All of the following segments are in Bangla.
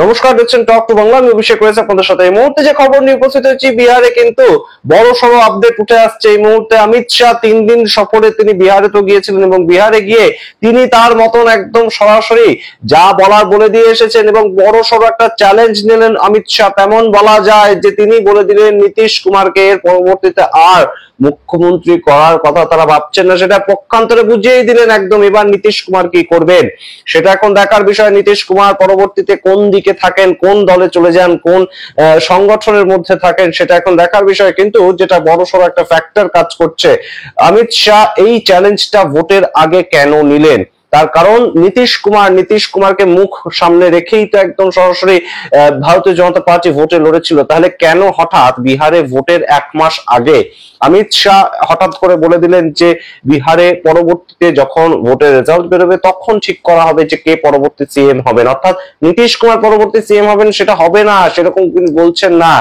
নমস্কার, দেখছেন টক টু বাংলা। আমি অভিষেক রয়েছে আপনাদের সাথে। এই মুহূর্তে যে খবর নিয়ে উপস্থিত হয়েছি, বিহারে কিন্তু বড় সড়ো আপডেট উঠে আসছে। এই মুহূর্তে অমিত শাহ 3 দিন সফরে তিনি বিহারে তো গিয়েছিলেন এবং বিহারে গিয়ে তিনি তার মতন একদম সরাসরি যা বলার বলে দিয়ে এসেছেন এবং বড় সড়ো একটা চ্যালেঞ্জ নিলেন অমিত শাহ। তেমন বলা যায় যে তিনি বলে দিলেন নীতিশ কুমারকে এর পরবর্তীতে আর মুখ্যমন্ত্রী করার কথা তারা ভাবছেন না, সেটা পক্ষান্তরে বুঝিয়ে দিলেন একদম। এবার নীতিশ কুমার কি করবেন সেটা এখন দেখার বিষয়। নীতিশ কুমার পরবর্তীতে কোন দিকে থাকেন, কোন দলে চলে যান, কোন সংগঠনের মধ্যে থাকেন সেটা এখন দেখার বিষয়। কিন্তু যেটা বড়সড় একটা ফ্যাক্টর কাজ করছে, অমিত শাহ এই চ্যালেঞ্জটা ভোটের আগে কেন নিলেন? তার কারণ নীতিশ কুমারকে মুখ সামনে রেখেই তো একদম সরাসরি ভারতীয় জনতা পার্টি ভোটে লড়েছিল। তাহলে কেন হঠাৎ বিহারে ভোটের 1 মাস আগে অমিত শাহ হঠাৎ করে বলে দিলেন যে বিহারে পরবর্তীতে যখন ভোটের রেজাল্ট বেরোবে তখন ঠিক করা হবে যে কে পরবর্তী সিএম হবেন, অর্থাৎ নীতিশ কুমার পরবর্তী সিএম হবেন সেটা হবে না, সেরকম কিন্তু বলছেন না।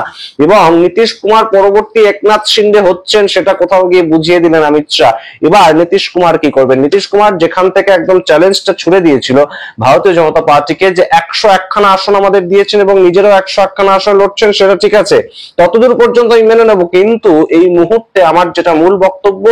এবং নীতিশ কুমার পরবর্তী একনাথ শিন্ডে হচ্ছেন সেটা কোথাও গিয়ে বুঝিয়ে দিলেন অমিত শাহ। এবার নীতিশ কুমার কি করবেন? নীতিশ কুমার যেখান থেকে একদম চ্যালেঞ্জটা ছুড়ে দিয়েছিল ভারতীয় জনতা পার্টিকে, যে 101খানা আসন আমাদের দিয়েছেন এবং নিজেরাও 101খানা আসন লড়ছেন, সেটা ঠিক আছে, ততদূর পর্যন্ত আমি মেনে নেব। কিন্তু এই মুহূর্তে আমার যেটা মূল বক্তব্য,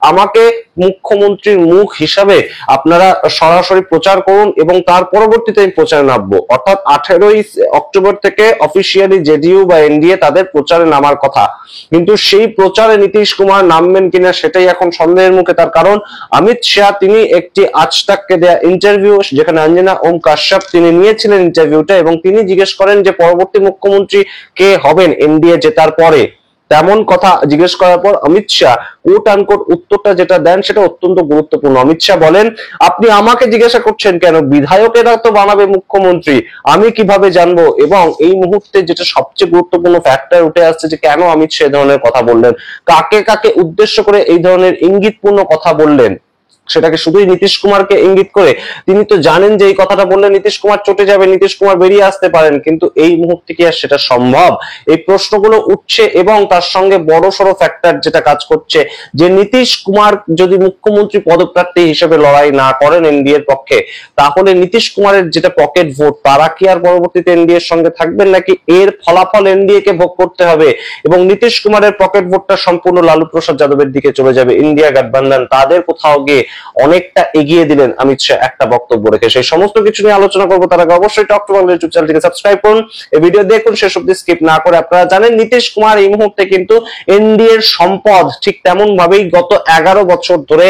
আমাকে মুখ্যমন্ত্রীর মুখ হিসাবে আপনারা সরাসরি প্রচার করুন এবং তার পরবর্তীতে আমি প্রচারে নামবো। অর্থাৎ 18ই অক্টোবর থেকে অফিসিয়ালি জেডিইউ বা এনডিএ তাদের প্রচারে নামার কথা, কিন্তু সেই প্রচারে নীতিশ কুমার নামবেন কিনা সেটাই এখন সন্দেহের মুখে। তার কারণ অমিত শাহ তিনি একটি আজ তাককে দেয়া ইন্টারভিউ, যেখানে অঞ্জনা ওম কাশ্যপ তিনি নিয়েছিলেন ইন্টারভিউটা, এবং তিনি জিজ্ঞেস করেন যে পরবর্তী মুখ্যমন্ত্রী কে হবেন এনডিএ জেতার পরে। তেমন কথা জিজ্ঞেস করার পর অমিত শাহ কোট আনকোট উত্তরটা যেটা দেন সেটা অত্যন্ত গুরুত্বপূর্ণ। অমিত শাহ বলেন, আপনি আমাকে জিজ্ঞাসা করছেন কেন? বিধায়কেরা তো বানাবে মুখ্যমন্ত্রী, আমি কিভাবে জানবো? এবং এই মুহূর্তে যেটা সবচেয়ে গুরুত্বপূর্ণ ফ্যাক্টর উঠে আসছে যে কেন অমিত শাহ এই ধরনের কথা বললেন, কাকে কাকে উদ্দেশ্য করে এই ধরনের ইঙ্গিতপূর্ণ কথা বললেন, সেটাকে শুধুই নীতিশ কুমারকে ইঙ্গিত করে? তিনি তো জানেন যে এই কথাটা বললে নীতিশ কুমার চটে যাবে, নীতিশ কুমার বেরিয়ে আসতে পারেন, কিন্তু এই মুহূর্তে কি আর সেটা সম্ভব? এই প্রশ্নগুলো উঠছে এবং তার সঙ্গে বড় সড়ো ফ্যাক্টর যেটা কাজ করছে যে নীতিশ কুমার যদি মুখ্যমন্ত্রী পদপ্রার্থী হিসেবে লড়াই না করেন এনডিএ এর পক্ষে, তাহলে নীতিশ কুমারের যেটা পকেট ভোট, তারা কি আর পরবর্তীতে এনডিএ এর সঙ্গে থাকবেন, নাকি এর ফলাফল এনডিএ কে ভোগ করতে হবে এবং নীতিশ কুমারের পকেট ভোটটা সম্পূর্ণ লালু প্রসাদ যাদবের দিকে চলে যাবে? ইন্ডিয়া গঠবন্ধন তাদের কোথাও গিয়ে অনেকটা এগিয়ে দিলেন অমিত শাহ একটা বক্তব্য রেখে। সেই সমস্ত কিছু নিয়ে আলোচনা করবো। তার আগে অবশ্যই টক টু বাংলা ইউটিউব চ্যানেলটিকে সাবস্ক্রাইব করুন, এই ভিডিও দেখুন শেষ অবধি স্কিপ না করে। আপনারা জানেন নীতিশ কুমার এই মুহূর্তে কিন্তু এনডিএ এর সম্পদ। ঠিক তেমন ভাবেই গত 11 বছর ধরে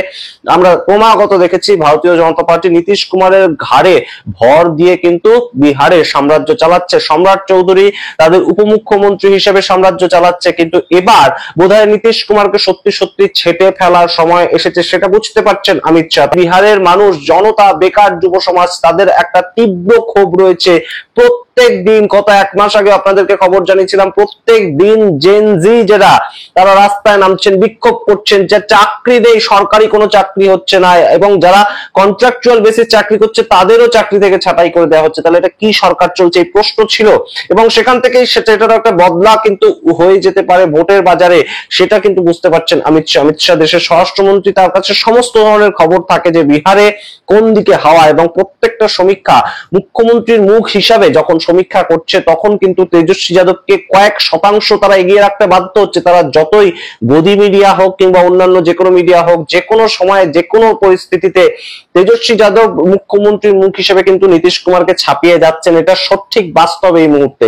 আমরা ক্রমাগত দেখেছি ভারতীয় জনতা পার্টি নীতিশ কুমারের ঘাড়ে ভর দিয়ে কিন্তু বিহারে সাম্রাজ্য চালাচ্ছে। সম্রাট চৌধুরী তাদের উপমুখ্যমন্ত্রী হিসেবে সাম্রাজ্য চালাচ্ছে, কিন্তু এবার বোধহয় নীতিশ কুমারকে সত্যি সত্যি ছেটে ফেলার সময় এসেছে, সেটা বুঝতে পারছেন অমিত শাহ। বিহারের মানুষ, জনতা, বেকার, যুব সমাজ, তাদের একটা তীব্র ক্ষোভ রয়েছে। প্রত্যেক দিন, গত 1 মাস আগে আপনাদেরকে খবর জানিয়েছিলাম, প্রত্যেক দিন জেন জি যারা তারা রাস্তায় নামছেন, বিক্ষোভ করছেন যে চাকরি দেই, সরকারি কোনো চাকরি হচ্ছে না, এবং যারা কন্ট্রাকচুয়াল বেসিস চাকরি করছে তাদেরও চাকরি থেকে ছাঁটাই করে দেওয়া হচ্ছে। তাহলে এটা কি সরকার চলছে? এই প্রশ্ন ছিল, এবং সেখান থেকেই সেটার একটা বদলা কিন্তু হয়ে যেতে পারে ভোটের বাজারে, সেটা কিন্তু বুঝতে পারছেন অমিত শাহ। অমিত শাহ দেশের স্বরাষ্ট্রমন্ত্রী, তার কাছে সমস্ত ধরনের খবর থাকে যে বিহারে কোন দিকে হাওয়া, এবং প্রত্যেকটা সমীক্ষা মুখ্যমন্ত্রীর মুখ হিসাবে যখন সমীক্ষা করছে তখন কিন্তু তেজস্বী যাদবকে কয়েক শতাংশ তারা এগিয়ে রাখতে বাধ্য হচ্ছে। তারা যতই গদি মিডিয়া হোক কিংবা অন্যান্য যে কোনো মিডিয়া হোক, যে কোনো সময়ে যে কোনো পরিস্থিতিতে তেজস্বী যাদব মুখ্যমন্ত্রীর মুখ হিসেবে কিন্তু নীতিশ কুমারকে ছাপিয়ে যাচ্ছেন। এটা সঠিক বাস্তব এই মুহূর্তে।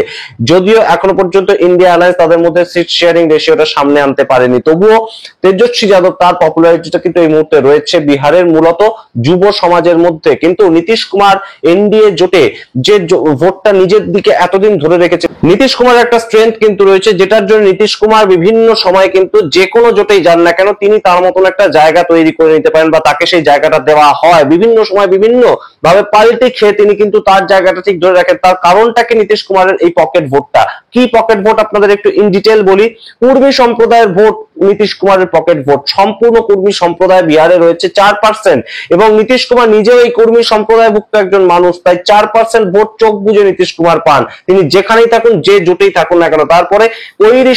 যদিও এখনো পর্যন্ত ইন্ডিয়া অ্যালায়েন্স তাদের মধ্যে সিট শেয়ারিং রেশিওটা সামনে আনতে পারেনি, তবুও তেজস্বী যাদব তার পপুলারিটিটা কিন্তু এই মুহূর্তে রয়েছে বিহারের মূলত যুব সমাজের মধ্যে। কিন্তু নীতিশ কুমার এনডিএ জোটে যে ভোটটা নিজের দিকে এতদিন ধরে রেখেছে, নীতিশ কুমারের একটা স্ট্রেংথ কিন্তু রয়েছে, যেটার জন্য নীতিশ কুমার বিভিন্ন সময় কিন্তু যে কোনো জোটেই যান না কেন তিনি তার মতন একটা জায়গা তৈরি করে নিতে পারেন, বা তাকে সেই জায়গাটা দেওয়া হয়। বিভিন্ন সময় বিভিন্ন ভাবে পাল্টে খেয়ে তিনি কিন্তু তার জায়গাটা ঠিক ধরে রাখেন। তার কারণটা কি? নীতিশ কুমারের এই পকেট ভোটটা। কি পকেট ভোট আপনাদের একটু ইন ডিটেল বলি। কুর্মী সম্প্রদায়ের ভোট নীতিশ কুমারের পকেট ভোট। সম্পূর্ণ কর্মী সম্প্রদায় বিহারে রয়েছে 4%, এবং নীতিশ কুমার নিজেও এই কর্মী সম্প্রদায়ভুক্ত একজন মানুষ, তাই 4% ভোট চোখ বুঝে নীতিশ কুমার পান, তিনি যেখানেই থাকুন, যে জোটেই থাকুন না কেন। তারপরে কৈরি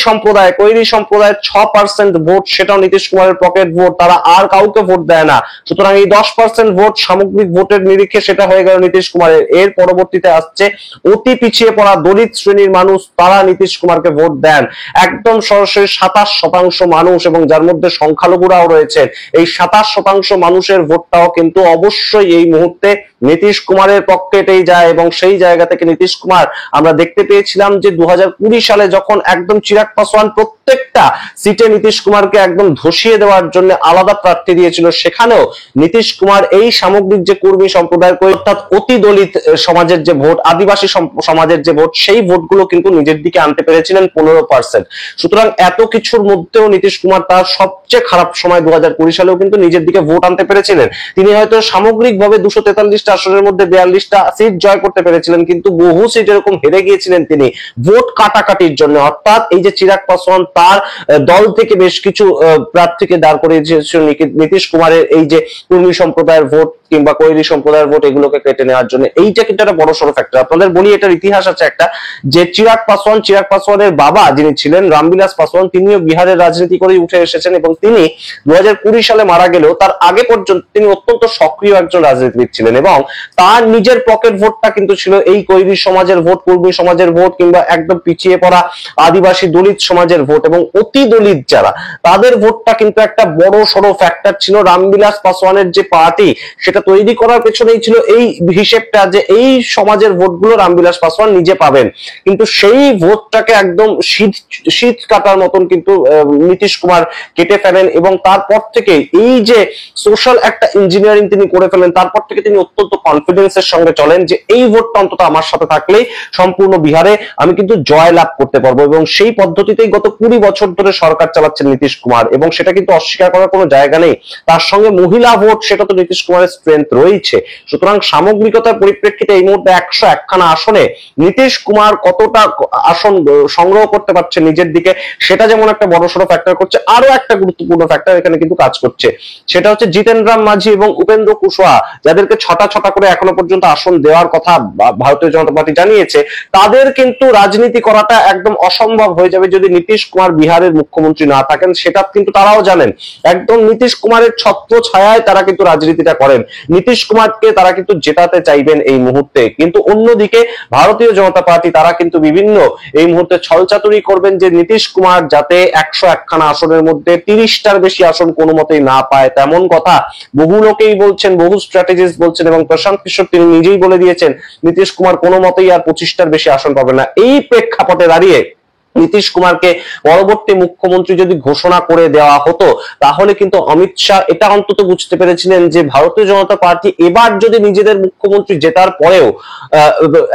সম্প্রদায়ের 6% ভোট, সেটাও নীতিশ কুমারের পকেট ভোট, তারা আর কাউকে ভোট দেয় না। সুতরাং এই 10% ভোট সামগ্রিক ভোটের নিরিখে সেটা হয়ে গেল নীতিশ কুমারের। এর পরবর্তীতে আসছে অতি পিছিয়ে পড়া দলিত শ্রেণীর মানুষ, তারা নীতিশ কুমারকে ভোট দেন একদম সরাসরি 27% মানুষ, এবং যার মধ্যে সংখ্যালঘুরাও রয়েছেন। এই 27% মানুষের ভোটটাও কিন্তু অবশ্যই এই মুহূর্তে নীতিশ কুমারের পকেটেই যায়, এবং সেই জায়গা থেকে নীতিশ কুমার আমরা দেখতে পেয়েছিলাম যে 2020 সালে যখন একদম চিরাগ পাসওয়ান প্রত্যেকটা সিটে নীতিশ কুমারকে একদম ধসিয়ে দেওয়ার জন্য আলাদা প্রার্থী দিয়েছিল, সেখানেও নীতিশ কুমার এই সামগ্রিক যে কর্মী সম্প্রদায়ের, অর্থাৎ অতি দলিত সমাজের যে ভোট, আদিবাসী সমাজের যে ভোট, সেই ভোটগুলো কিন্তু নিজের দিকে আনতে পেরেছিলেন 15%। সুতরাং এত কিছুর মধ্যেও নীতিশ কুমার তার সবচেয়ে খারাপ সময় 2020 সালেও কিন্তু নিজের দিকে ভোট আনতে পেরেছিলেন। তিনি হয়তো সামগ্রিকভাবে 243টা আসনের মধ্যে 42টা সিট জয় করতে পেরেছিলেন, কিন্তু বহু সিট এরকম হেরে গিয়েছিলেন তিনি ভোট কাটাকাটির জন্য। অর্থাৎ এই যে চিরাগ পাসওয়ান তার দল থেকে বেশ কিছু প্রার্থীকে দাঁড় করিয়েছিল নীতিশ কুমারের এই যে কর্মী সম্প্রদায়ের ভোট কিংবা কৈরি সম্প্রদায়ের ভোট, এগুলোকে কেটে নেওয়ার জন্য। এইটা কিন্তু একটা বড় সড়ো ফ্যাক্টর। আপনাদের বলি, এটার ইতিহাস আছে একটা, যে চিরাগ পাসওয়ানের বাবা যিনি ছিলেন রামবিলাস পাসওয়ান, তিনিও বিহারের রাজনীতি করে উঠে এসেছেন, এবং তিনি 2020 সালে মারা গেলেও তার আগে পর্যন্ত তিনি অত্যন্ত সক্রিয় একজন রাজনীতিবিদ ছিলেন, এবং তার নিজের পকেট ভোটটা কিন্তু ছিল এই কৈরি সমাজের ভোট, কর্মী সমাজের ভোট, কিংবা একদম পিছিয়ে পড়া আদিবাসী দলিত সমাজের ভোট, এবং অতি দলিত যারা, তাদের ভোটটা কিন্তু একটা বড় সড়ো ফ্যাক্টর ছিল। রামবিলাস পাসওয়ানের যে পার্টি, সেটা তৈরি করার পেছনেই ছিল এই হিসেবটা যে এই সমাজের ভোটগুলো রামবিলাস পাসওয়ান নিজে পাবেন, কিন্তু সেই ভোটটাকে একদম শীত কাটার মতন কিন্তু নীতিশ কুমার কেটে ফেলেন, এবং তারপর থেকে এই যে সোশ্যাল একটা ইঞ্জিনিয়ারিং তিনি করে ফেলেন। তারপর থেকে তিনি অত্যন্ত কনফিডেন্সের সঙ্গে চলেন যে এই ভোটটা অন্তত আমার সাথে থাকলেই সম্পূর্ণ বিহারে আমি কিন্তু জয় লাভ করতে পারবো, এবং সেই পদ্ধতিতেই গত 20 বছর ধরে সরকার চালাচ্ছেন নীতিশ কুমার, এবং সেটা কিন্তু অস্বীকার করার কোনো জায়গা নেই। তার সঙ্গে মহিলা ভোট, সেটা তো নীতিশ কুমারের স্ট্রেংথ রয়েছে। সুতরাং সামগ্রিকতার পরিপ্রেক্ষিতে এই মুহূর্তে 101খানা আসনে নীতিশ কুমার কতটা আসন সংগ্রহ করতে পারছে নিজের দিকে, সেটা যেমন একটা বড়সড় ফ্যাক্টর করছে, আরো একটা গুরুত্বপূর্ণ ফ্যাক্টর এখানে কিন্তু কাজ করছে, সেটা হচ্ছে জিতেন রাম মাঝি এবং উপেন্দ্র কুশওয়াহা, যাদেরকে ছটা করে এখনো পর্যন্ত আসন দেওয়ার কথা ভারতীয় জনতা পার্টি জানিয়েছে, তাদের কিন্তু রাজনীতি করাটা একদম অসম্ভব হয়ে যাবে যদি নীতিশ কুমার বিহারের মুখ্যমন্ত্রী না থাকেন। সেটা কিন্তু তারাও জানেন, একদম নীতিশ কুমারের ছত্র ছায়ায় তারা কিন্তু রাজনীতিটা করেন, নীতিশ কুমারকে তারা কিন্তু জেতাতে চাইবেন এই মুহূর্তে। কিন্তু অন্যদিকে ভারতীয় জনতা পার্টি তারা কিন্তু বিভিন্ন এই মুহূর্তে ছলচাতুরি করবেন যে নীতিশ কুমার যাতে 101খানা আসনের মধ্যে 30টার বেশি আসন কোনো মতেই না পায়, তেমন কথা বহু লোকেই বলছেন, বহু স্ট্র্যাটেজিস্ট বলছেন, এবং প্রশান্ত কিশোর তিনি নিজেই বলে দিয়েছেন নীতিশ কুমার কোনো মতেই আর 25টার বেশি আসন পাবে না। এই প্রেক্ষাপটে দাঁড়িয়ে নীতিশ কুমারকে পরবর্তী মুখ্যমন্ত্রী যদি ঘোষণা করে দেওয়া হতো, তাহলে কিন্তু অমিত শাহ এটা অন্তত বুঝতে পেরেছিলেন যে ভারতীয় জনতা পার্টি এবার যদি নিজেদের মুখ্যমন্ত্রী জেতার পরেও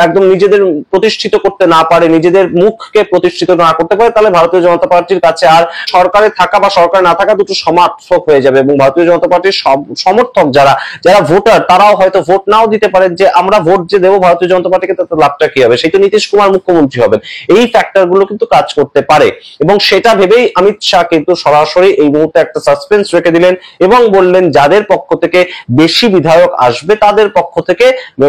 একদম নিজেদের প্রতিষ্ঠিত করতে না পারে, নিজেদের মুখকে প্রতিষ্ঠিত না করতে পারে, তাহলে ভারতীয় জনতা পার্টির কাছে আর সরকারে থাকা বা সরকারে না থাকা দুটো সমার্থক হয়ে যাবে, এবং ভারতীয় জনতা পার্টির সমর্থক যারা ভোটার, তারাও হয়তো ভোট নাও দিতে পারেন যে আমরা ভোট যে দেবো ভারতীয় জনতা পার্টিকে, তাতে লাভটা কি হবে, সেই তো নীতিশ কুমার মুখ্যমন্ত্রী হবেন। এই ফ্যাক্টর গুলো কিন্তু কাজ করতে পারে, এবং সেটা ভেবেই অমিত শাহ কিন্তু সরাসরি এই মুহূর্তে একটা সাসপেন্স রেখে দিলেন, এবং বললেন যাদের পক্ষ থেকে বেশি বিধায়ক আসবে তাদের পক্ষ থেকে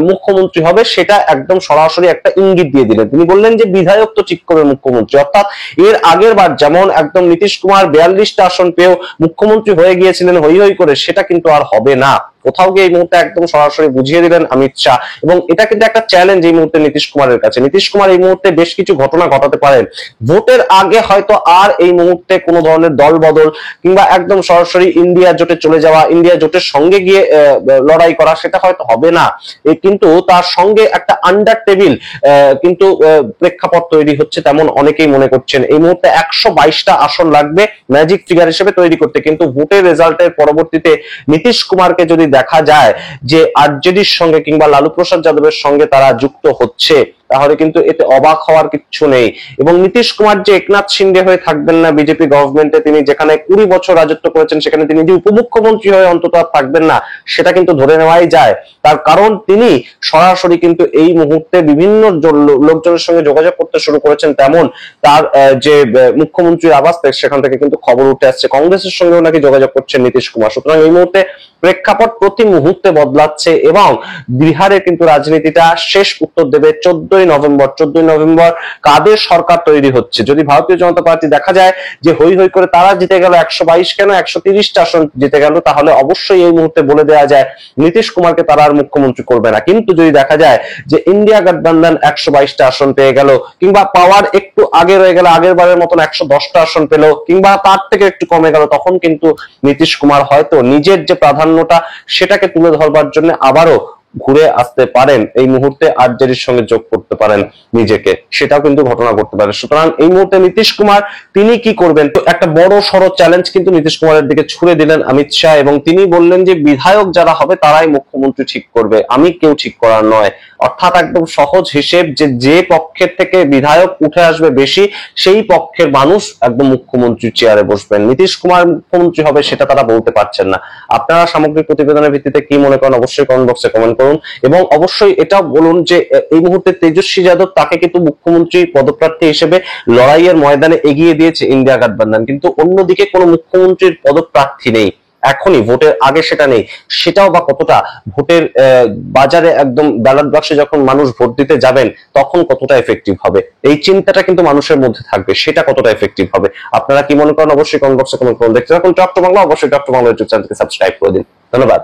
মুখ্যমন্ত্রী হবে, সেটা একদম সরাসরি একটা ইঙ্গিত দিয়ে দিলেন। তিনি বললেন যে বিধায়ক তো ঠিক করবে মুখ্যমন্ত্রী, অর্থাৎ এর আগের বার যেমন একদম নীতিশ কুমার 42টা আসন পেয়েও মুখ্যমন্ত্রী হয়ে গিয়েছিলেন হই হই করে, সেটা কিন্তু আর হবে না। কোথাও গিয়ে এই মুহূর্তে একদম সরাসরি বুঝিয়ে দিলেন অমিত শাহ, এবং এটা কিন্তু একটা চ্যালেঞ্জ এই মুহূর্তে নীতিশ কুমারের কাছে। নীতিশ কুমার এই মুহূর্তে বেশ কিছু ঘটনা ঘটাতে পারেন, ভোটের আগে হয়তো আর এই মুহূর্তে কোনো ধরনের দল বদল কিংবা একদম সরাসরি ইন্ডিয়া জোটে চলে যাওয়া, ইন্ডিয়া জোটের সঙ্গে গিয়ে লড়াই করা, সেটা হয়তো হবে না, কিন্তু তার সঙ্গে একটা আন্ডার টেবিল কিন্তু প্রেক্ষাপট তৈরি হচ্ছে, তেমন অনেকেই মনে করছেন। এই মুহূর্তে 122টা আসন লাগবে ম্যাজিক ফিগার হিসেবে তৈরি করতে, কিন্তু ভোটের রেজাল্টের পরবর্তীতে নীতিশ কুমারকে যদি দেখা যায় যে আরজেডির সঙ্গে কিংবা লালু প্রসাদ যাদবের সঙ্গে তারা যুক্ত হচ্ছে, তাহলে কিন্তু এতে অবাক হওয়ার কিছু নেই। এবং নীতিশ কুমার যে একনাথ শিন্ডে হয়ে থাকবেন না বিজেপি গভর্নমেন্টে, তিনি যেখানে 20 বছর রাজত্ব করেছেন সেখানে তিনি যে উপমুখ্যমন্ত্রী হয়ে অন্তত আর থাকবেন না, সেটা কিন্তু ধরে নেওয়াই যায়। তার কারণ তিনি সরাসরি কিন্তু এই মুহূর্তে বিভিন্ন লোকজনের সঙ্গে যোগাযোগ করতে শুরু করেছেন। তেমন তার যে মুখ্যমন্ত্রীর আবাস সেখান থেকে কিন্তু খবর উঠে আসছে কংগ্রেসের সঙ্গেও নাকি যোগাযোগ করছেন নীতিশ কুমার। সুতরাং এই মুহূর্তে প্রেক্ষাপট প্রতি মুহূর্তে বদলাচ্ছে এবং বিহারের কিন্তু রাজনীতিটা শেষ উত্তর দেবে 14ই নভেম্বর। 14ই নভেম্বর কাদের সরকার তৈরি হচ্ছে। যদি ভারতীয় জনতা পার্টি দেখা যায় যে হই হই করে তারা জিতে গেল 122 কেন 130টা আসন জিতে গেল, তাহলে অবশ্যই এই মুহূর্তে বলে দেওয়া যায় নীতিশ কুমারকে তারা আর মুখ্যমন্ত্রী করবে না। কিন্তু যদি দেখা যায় যে ইন্ডিয়া গঠবন্ধন 122টা আসন পেয়ে গেল, কিংবা পাওয়ার একটু আগে রয়ে গেল, আগের বারের মতন 110টা আসন পেল, কিংবা তার থেকে একটু কমে গেল, তখন কিন্তু নীতিশ কুমার হয়তো নিজের যে প্রাধান্যটা সেটাকে তুলে ধরবার জন্য আবারও ঘুরে আসতে পারেন। এই মুহূর্তে আরজেডির সঙ্গে যোগ করতে পারেন নিজেকে, সেটাও কিন্তু ঘটনা করতে পারে। সুতরাং এই মুহূর্তে নীতিশ কুমার তিনি কি করবেন, তো একটা বড় সড়ো চ্যালেঞ্জ কিন্তু নীতিশ কুমারের দিকে ছুড়ে দিলেন অমিত শাহ, এবং তিনি বললেন যে বিধায়ক যারা হবে তারাই মুখ্যমন্ত্রী ঠিক করবে, আমি কেউ ঠিক করার নয়। অর্থাৎ একদম সহজ হিসেব যে যে পক্ষের থেকে বিধায়ক উঠে আসবে বেশি, সেই পক্ষের মানুষ একদম মুখ্যমন্ত্রীর চেয়ারে বসবেন। নীতিশ কুমার মুখ্যমন্ত্রী হবে সেটা তারা বলতে পারছেন না। আপনারা সামগ্রিক প্রতিবেদনের ভিত্তিতে কি মনে করেন অবশ্যই কমেন্ট বক্সে কমেন্ট করুন, এবং অবশ্যই এটা বলুন যে এই মুহূর্তে তেজস্বী যাদব তাকে কিন্তু মুখ্যমন্ত্রী পদপ্রার্থী হিসেবে লড়াইয়ের ময়দানে এগিয়ে দিয়েছে ইন্ডিয়া গঠবন্ধন, কিন্তু অন্যদিকে কোনো মুখ্যমন্ত্রীর পদপ্রার্থী নেই এখনই, ভোটের আগে সেটা নেই। সেটাও বা কতটা ভোটের বাজারে একদম ব্যালট বাক্সে যখন মানুষ ভোট দিতে যাবেন তখন কতটা এফেক্টিভ হবে, এই চিন্তাটা কিন্তু মানুষের মধ্যে থাকবে, সেটা কতটা এফেক্টিভ হবে। আপনারা কি মনে করেন অবশ্যই কমেন্ট বক্সে কমেন্ট করুন। দেখতে থাকুন টক টু বাংলা, অবশ্যই টক টু বাংলা ইউটিউব চ্যানেলকে সাবস্ক্রাইব করে দিন। ধন্যবাদ।